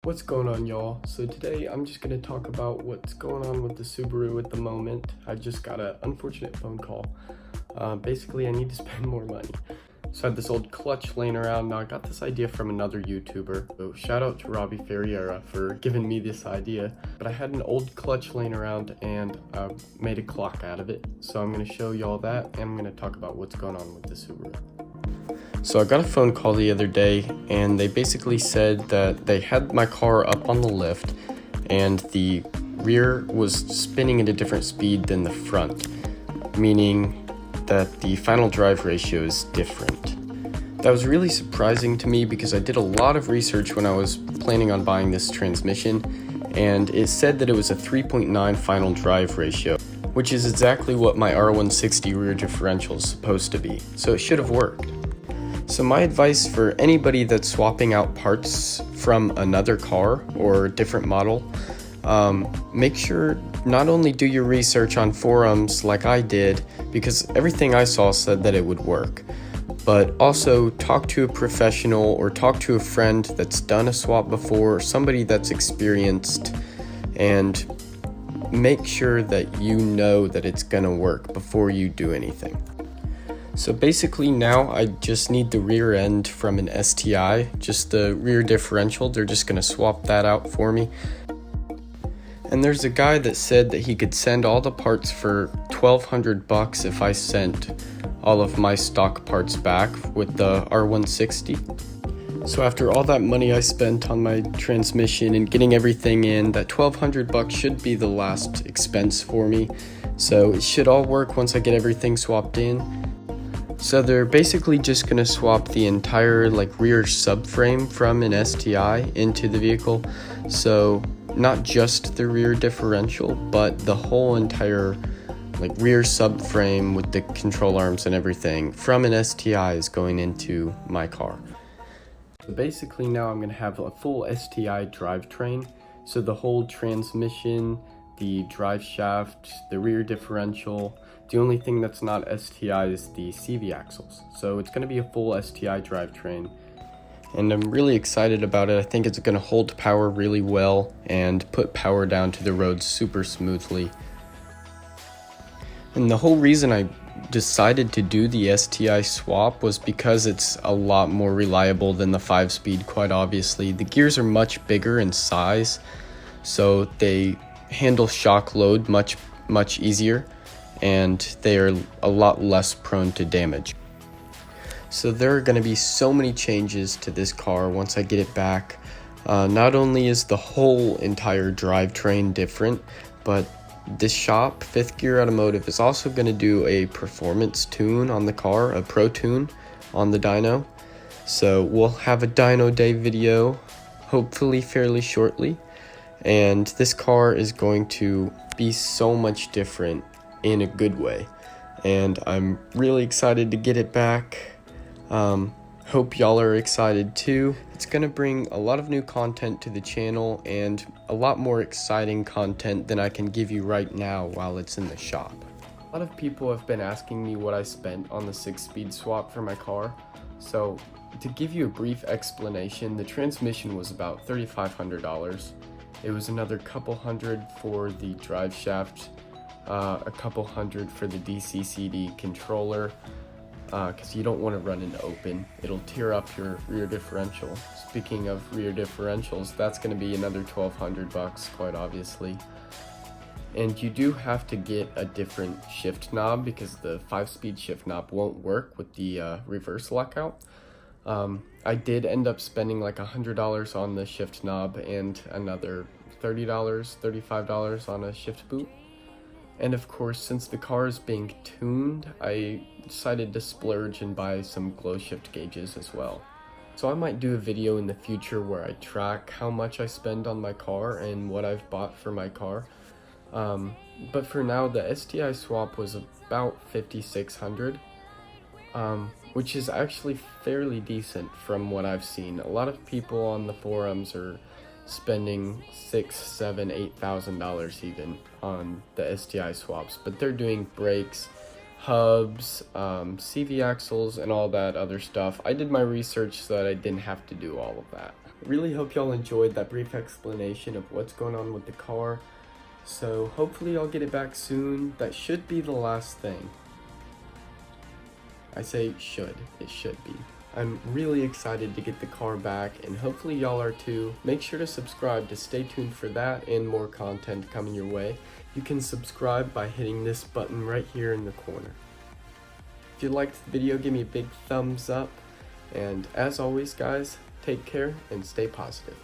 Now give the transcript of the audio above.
What's going on, y'all? So today I'm just going to talk about what's going on with the Subaru at the moment. I just got an unfortunate phone call. Basically, I need to spend more money. So I had this old clutch laying around. Now I got this idea from another YouTuber. So shout out to Robbie Ferriera for giving me this idea. But I had an old clutch laying around and made a clock out of it. So I'm going to show y'all that and I'm going to talk about what's going on with the Subaru. So I got a phone call the other day and they basically said that they had my car up on the lift and the rear was spinning at a different speed than the front, meaning that the final drive ratio is different. That was really surprising to me because I did a lot of research when I was planning on buying this transmission, and it said that it was a 3.9 final drive ratio, which is exactly what my R160 rear differential is supposed to be, so it should have worked. So my advice for anybody that's swapping out parts from another car or a different model, make sure not only do your research on forums like I did, because everything I saw said that it would work, but also talk to a professional or talk to a friend that's done a swap before, or somebody that's experienced, and make sure that you know that it's gonna work before you do anything. So basically now I just need the rear end from an STI, just the rear differential. They're just gonna swap that out for me. And there's a guy that said that he could send all the parts for $1,200 if I sent all of my stock parts back with the R160. So after all that money I spent on my transmission and getting everything in, that $1,200 should be the last expense for me. So it should all work once I get everything swapped in. So they're basically just going to swap the entire rear subframe from an STI into the vehicle. So not just the rear differential, but the whole entire rear subframe with the control arms and everything from an STI is going into my car. So basically now I'm going to have a full STI drivetrain. So the whole transmission, the drive shaft, the rear differential. The only thing that's not STI is the CV axles. So it's going to be a full STI drivetrain. And I'm really excited about it. I think it's going to hold power really well and put power down to the road super smoothly. And the whole reason I decided to do the STI swap was because it's a lot more reliable than the 5-speed, quite obviously. The gears are much bigger in size, so they handle shock load much easier, and they are a lot less prone to damage. So there are going to be so many changes to this car once I get it back. Not only is the whole entire drivetrain different, but this shop, Fifth Gear Automotive, is also going to do a performance tune on the car, a pro tune on the dyno. So we'll have a dyno day video hopefully fairly shortly. And this car is going to be so much different in a good way. And I'm really excited to get it back. Hope y'all are excited too. It's going to bring a lot of new content to the channel and a lot more exciting content than I can give you right now while it's in the shop. A lot of people have been asking me what I spent on the 6-speed swap for my car. So to give you a brief explanation, the transmission was about $3,500. It was another couple hundred for the drive shaft, a couple hundred for the DC-CD controller, because you don't want to run it open. It'll tear up your rear differential. Speaking of rear differentials, that's going to be another $1,200, quite obviously. And you do have to get a different shift knob because the 5-speed shift knob won't work with the reverse lockout. I did end up spending like $100 on the shift knob and another $30, $35 on a shift boot. And of course, since the car is being tuned, I decided to splurge and buy some glow shift gauges as well. So I might do a video in the future where I track how much I spend on my car and what I've bought for my car. But for now, the STI swap was about $5,600. Which is actually fairly decent from what I've seen. A lot of people on the forums are spending $6,000, $7,000, $8,000 even on the STI swaps, but they're doing brakes, hubs, CV axles, and all that other stuff. I did my research so that I didn't have to do all of that. Really hope y'all enjoyed that brief explanation of what's going on with the car. So hopefully I'll get it back soon. That should be the last thing. I say should, it should be. I'm really excited to get the car back, and hopefully y'all are too. Make sure to subscribe to stay tuned for that and more content coming your way. You can subscribe by hitting this button right here in the corner. If you liked the video, give me a big thumbs up, and as always guys, take care and stay positive.